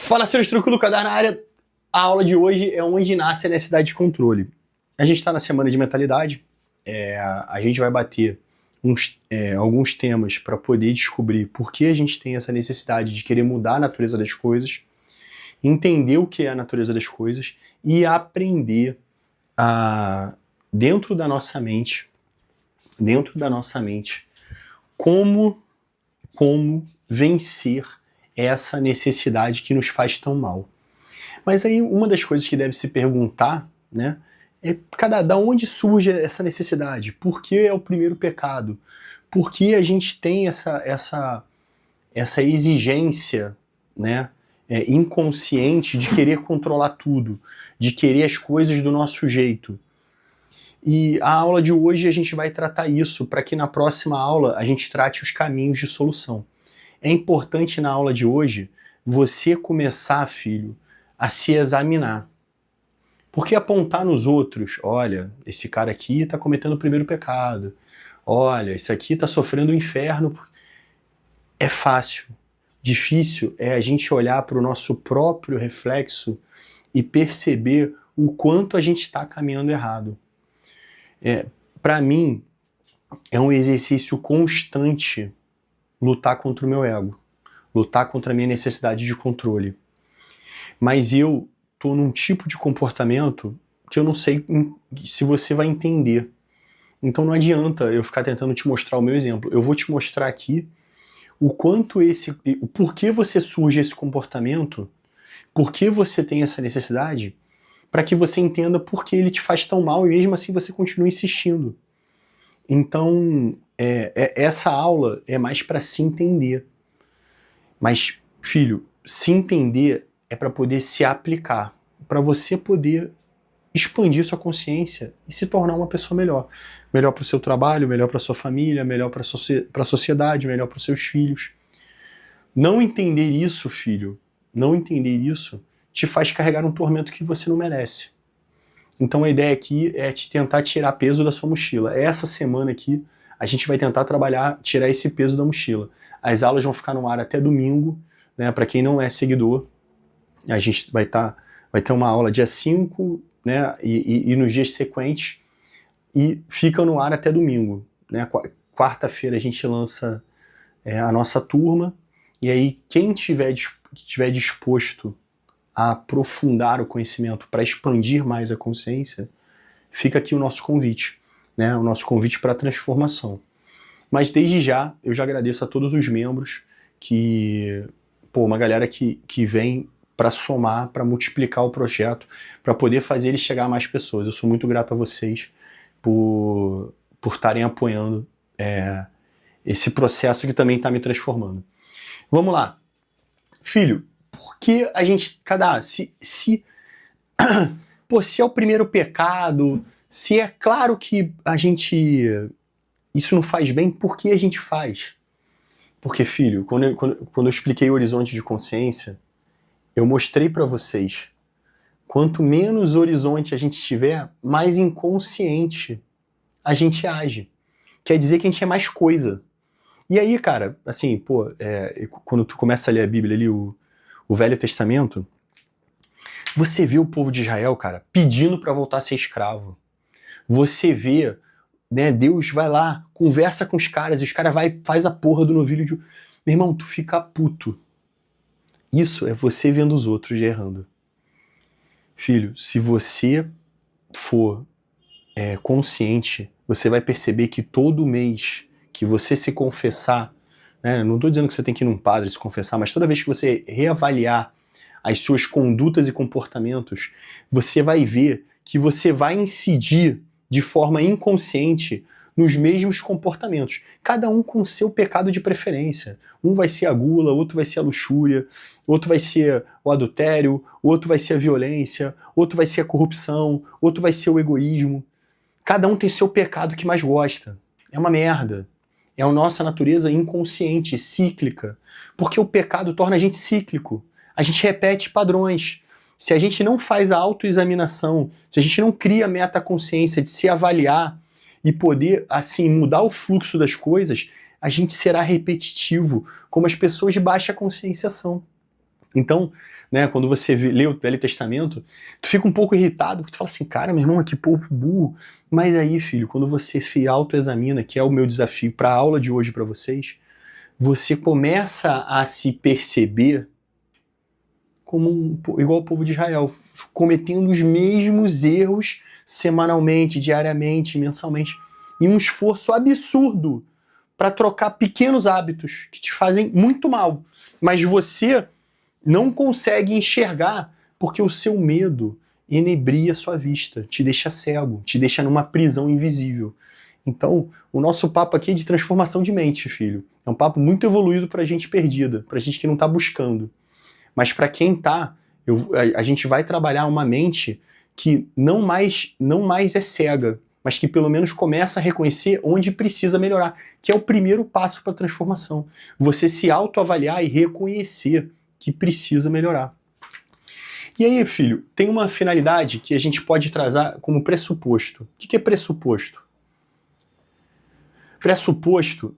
Fala, seus tranquilo, Cadar na área. A aula de hoje é onde nasce a necessidade de controle. A gente está na semana de mentalidade, a gente vai bater alguns temas para poder descobrir por que a gente tem essa necessidade de querer mudar a natureza das coisas, entender o que é a natureza das coisas e aprender dentro da nossa mente, como vencer essa necessidade que nos faz tão mal. Mas aí uma das coisas que deve se perguntar, né, é da onde surge essa necessidade? Por que é o primeiro pecado? Por que a gente tem essa exigência, né, inconsciente de querer controlar tudo, de querer as coisas do nosso jeito? E a aula de hoje a gente vai tratar isso, para que na próxima aula a gente trate os caminhos de solução. É importante na aula de hoje você começar, filho, a se examinar. Porque apontar nos outros, olha, esse cara aqui está cometendo o primeiro pecado, olha, esse aqui está sofrendo o inferno, é fácil. Difícil é a gente olhar para o nosso próprio reflexo e perceber o quanto a gente está caminhando errado. Para mim, é um exercício constante lutar contra o meu ego, lutar contra a minha necessidade de controle. Mas eu tô num tipo de comportamento que eu não sei se você vai entender. Então não adianta eu ficar tentando te mostrar o meu exemplo. Eu vou te mostrar aqui o por que você surge esse comportamento, por que você tem essa necessidade, para que você entenda por que ele te faz tão mal e mesmo assim você continua insistindo. Então, essa aula é mais para se entender. Mas, filho, se entender é para poder se aplicar, para você poder expandir sua consciência e se tornar uma pessoa melhor. Melhor para o seu trabalho, melhor para sua família, melhor para a sociedade, melhor para os seus filhos. Não entender isso, filho, não entender isso, te faz carregar um tormento que você não merece. Então a ideia aqui é te tentar tirar peso da sua mochila. Essa semana aqui, a gente vai tentar tirar esse peso da mochila. As aulas vão ficar no ar até domingo, né? Para quem não é seguidor, a gente vai ter uma aula dia 5, né? E nos dias sequentes, e fica no ar até domingo, né? Quarta-feira a gente lança a nossa turma, e aí quem tiver disposto a aprofundar o conhecimento para expandir mais a consciência, fica aqui o nosso convite, né? O nosso convite para a transformação. Mas desde já, eu já agradeço a todos os membros uma galera que vem para somar, para multiplicar o projeto, para poder fazer ele chegar a mais pessoas. Eu sou muito grato a vocês por estarem apoiando esse processo que também está me transformando. Vamos lá. Filho, por que a gente... se é o primeiro pecado, se é claro que isso não faz bem, por que a gente faz? Porque, filho, quando eu expliquei o horizonte de consciência, eu mostrei para vocês, quanto menos horizonte a gente tiver, mais inconsciente a gente age. Quer dizer que a gente é mais coisa. E aí, cara, assim, quando tu começa a ler a Bíblia ali, o Velho Testamento, você vê o povo de Israel, cara, pedindo para voltar a ser escravo. Você vê, né, Deus vai lá, conversa com os caras, e os caras faz a porra do novilho de... Meu irmão, tu fica puto. Isso é você vendo os outros errando. Filho, se você for consciente, você vai perceber que todo mês que você se confessar, né, não estou dizendo que você tem que ir num padre se confessar, mas toda vez que você reavaliar as suas condutas e comportamentos, você vai ver que você vai incidir de forma inconsciente nos mesmos comportamentos, cada um com o seu pecado de preferência. Um vai ser a gula, outro vai ser a luxúria, outro vai ser o adultério, outro vai ser a violência, outro vai ser a corrupção, outro vai ser o egoísmo. Cada um tem seu pecado que mais gosta. É uma merda. É a nossa natureza inconsciente, cíclica, porque o pecado torna a gente cíclico. A gente repete padrões. Se a gente não faz a autoexaminação, se a gente não cria a metaconsciência de se avaliar e poder, assim, mudar o fluxo das coisas, a gente será repetitivo, como as pessoas de baixa consciência são. Então, né, quando você lê o Velho Testamento, tu fica um pouco irritado, porque tu fala assim, cara, meu irmão, que povo burro. Mas aí, filho, quando você se autoexamina, que é o meu desafio para a aula de hoje para vocês, você começa a se perceber como igual o povo de Israel, cometendo os mesmos erros semanalmente, diariamente, mensalmente, e um esforço absurdo para trocar pequenos hábitos que te fazem muito mal. Mas você não consegue enxergar porque o seu medo enebria a sua vista, te deixa cego, te deixa numa prisão invisível. Então, o nosso papo aqui é de transformação de mente, filho. É um papo muito evoluído pra gente perdida, pra gente que não tá buscando. Mas para quem tá, a gente vai trabalhar uma mente que não mais é cega, mas que pelo menos começa a reconhecer onde precisa melhorar, que é o primeiro passo para a transformação. Você se autoavaliar e reconhecer que precisa melhorar. E aí, filho, tem uma finalidade que a gente pode trazer como pressuposto. O que é pressuposto? Pressuposto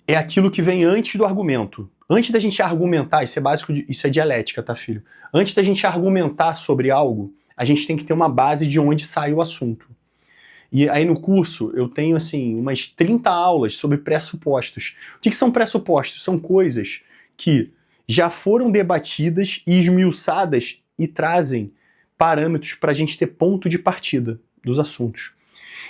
é aquilo que vem antes do argumento. Antes da gente argumentar, isso é básico, isso é dialética, tá, filho? Antes da gente argumentar sobre algo, a gente tem que ter uma base de onde sai o assunto. E aí no curso eu tenho, assim, umas 30 aulas sobre pressupostos. O que são pressupostos? São coisas que já foram debatidas e esmiuçadas e trazem parâmetros para a gente ter ponto de partida dos assuntos.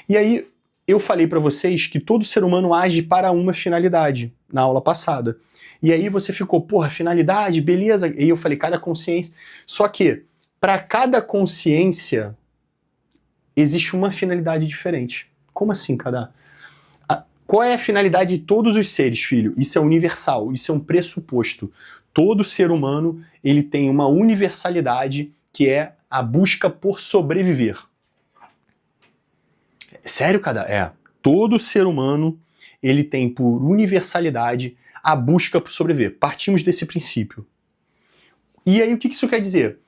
E aí eu falei para vocês que todo ser humano age para uma finalidade na aula passada. E aí você ficou, porra, finalidade, beleza. E eu falei, cada consciência. Só que para cada consciência existe uma finalidade diferente. Como assim, cada? Qual é a finalidade de todos os seres, filho? Isso é universal, isso é um pressuposto. Todo ser humano, ele tem uma universalidade que é a busca por sobreviver. Sério, cada? É. Todo ser humano, ele tem por universalidade a busca por sobreviver. Partimos desse princípio. E aí, o que isso quer dizer?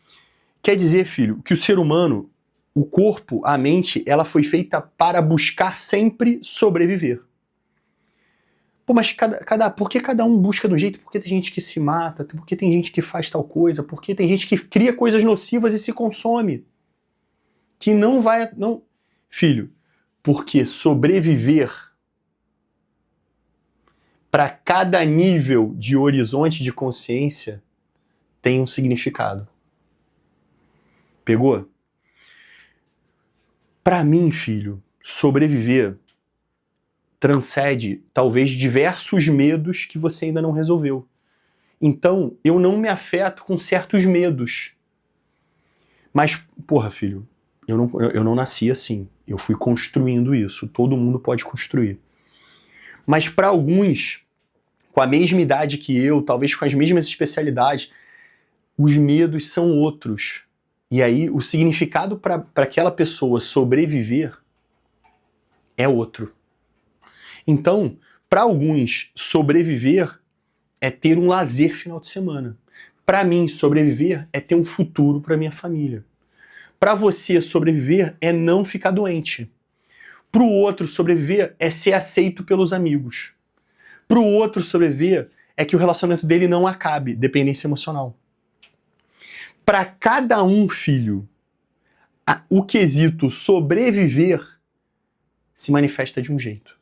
Quer dizer, filho, que o ser humano, o corpo, a mente, ela foi feita para buscar sempre sobreviver. Pô, mas por que cada um busca de um jeito? Por que tem gente que se mata? Por que tem gente que faz tal coisa? Por que tem gente que cria coisas nocivas e se consome? Que não vai... Não. Filho, porque sobreviver para cada nível de horizonte de consciência tem um significado. Pegou? Para mim, filho, sobreviver transcende talvez diversos medos que você ainda não resolveu. Então, eu não me afeto com certos medos. Mas, porra, filho, eu não nasci assim. Eu fui construindo isso. Todo mundo pode construir. Mas para alguns, com a mesma idade que eu, talvez com as mesmas especialidades, os medos são outros. E aí, o significado para aquela pessoa sobreviver é outro. Então, para alguns, sobreviver é ter um lazer final de semana. Para mim, sobreviver é ter um futuro para minha família. Para você, sobreviver é não ficar doente. Para o outro, sobreviver é ser aceito pelos amigos. Para o outro, sobreviver é que o relacionamento dele não acabe, dependência emocional. Para cada um, filho, o quesito sobreviver se manifesta de um jeito.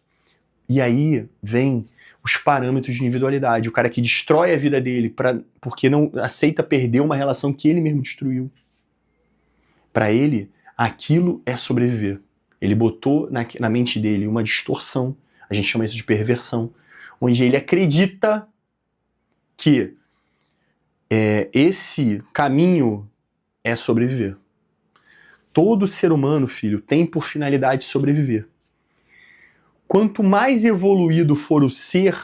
E aí vem os parâmetros de individualidade. O cara que destrói a vida dele porque não aceita perder uma relação que ele mesmo destruiu. Para ele, aquilo é sobreviver. Ele botou na mente dele uma distorção, a gente chama isso de perversão, onde ele acredita que esse caminho é sobreviver. Todo ser humano, filho, tem por finalidade sobreviver. Quanto mais evoluído for o ser,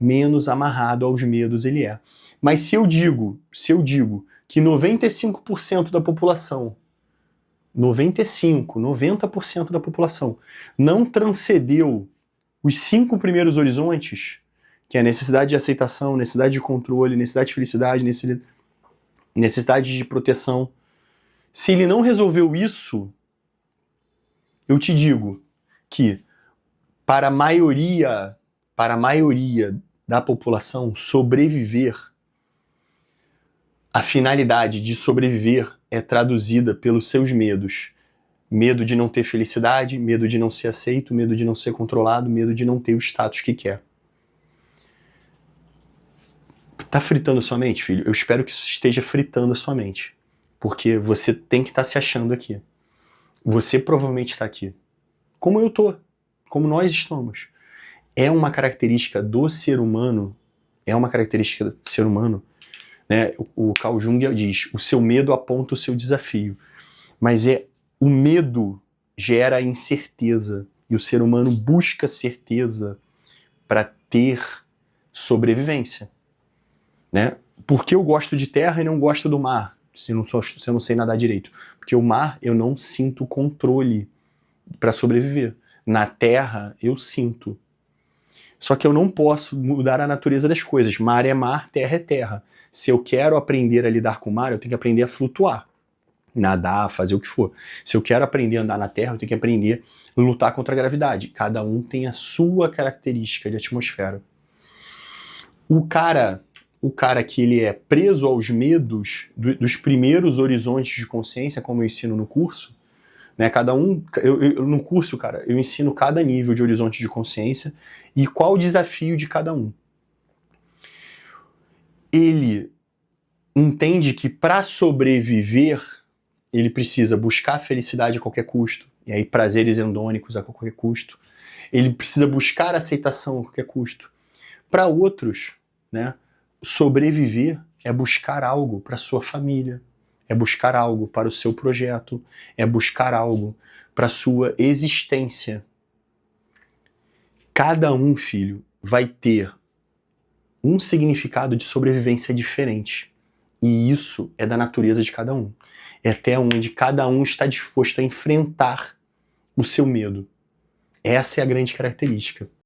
menos amarrado aos medos ele é. Mas se eu digo que 95% da população, 90% da população não transcendeu os 5 primeiros horizontes, que é a necessidade de aceitação, necessidade de controle, necessidade de felicidade, necessidade de proteção. Se ele não resolveu isso, eu te digo que para a maioria da população sobreviver a finalidade de sobreviver é traduzida pelos seus medos. Medo de não ter felicidade, medo de não ser aceito, medo de não ser controlado, medo de não ter o status que quer. Tá fritando a sua mente, filho? Eu espero que isso esteja fritando a sua mente. Porque você tem que estar se achando aqui. Você provavelmente está aqui. Como eu tô. Como nós estamos. É uma característica do ser humano. Né? O Carl Jung diz, o seu medo aponta o seu desafio. Mas o medo gera incerteza. E o ser humano busca certeza para ter sobrevivência. Né? Por que eu gosto de terra e não gosto do mar? Se eu não sei nadar direito. Porque o mar eu não sinto controle para sobreviver. Na terra eu sinto. Só que eu não posso mudar a natureza das coisas. Mar é mar, terra é terra. Se eu quero aprender a lidar com o mar, eu tenho que aprender a flutuar. Nadar, fazer o que for. Se eu quero aprender a andar na terra, eu tenho que aprender a lutar contra a gravidade. Cada um tem a sua característica de atmosfera. O cara que ele é preso aos medos dos primeiros horizontes de consciência, como eu ensino no curso, né, cada um, no curso, cara, eu ensino cada nível de horizonte de consciência e qual o desafio de cada um. Ele entende que para sobreviver, ele precisa buscar a felicidade a qualquer custo, e aí prazeres hedônicos a qualquer custo. Ele precisa buscar aceitação a qualquer custo. Para outros, né, sobreviver é buscar algo para sua família, é buscar algo para o seu projeto, é buscar algo para sua existência. Cada um, filho, vai ter um significado de sobrevivência diferente. E isso é da natureza de cada um. É até onde cada um está disposto a enfrentar o seu medo. Essa é a grande característica.